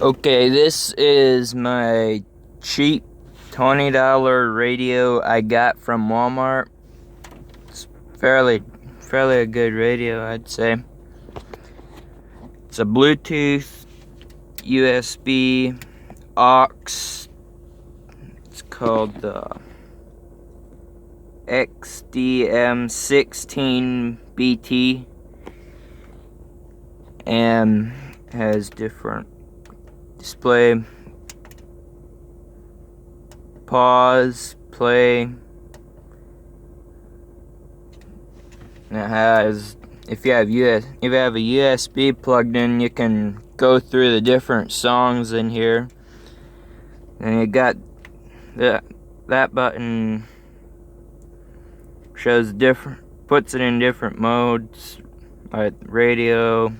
Okay, this is my cheap $20 radio I got from Walmart. It's fairly a good radio, I'd say. It's a Bluetooth, USB, aux. It's called the XDM16BT, and has different display, pause, play, and it has, if you have a USB plugged in, you can go through the different songs in here. And you got that button shows puts it in different modes, like radio,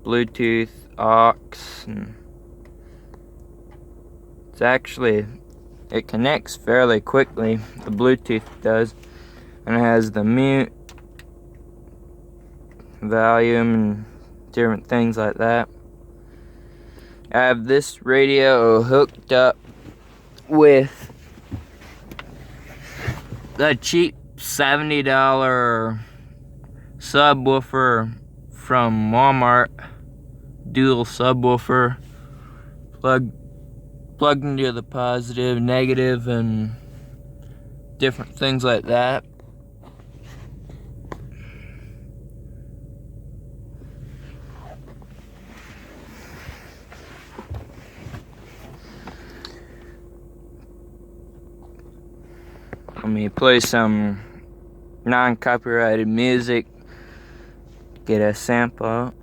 Bluetooth, aux, and it connects fairly quickly, the Bluetooth does, and it has the mute, volume, and different things like that. I have this radio hooked up with the cheap $70 subwoofer from Walmart, dual subwoofer, plugged into the positive, negative, and different things like that. Let me play some non-copyrighted music, get a sample.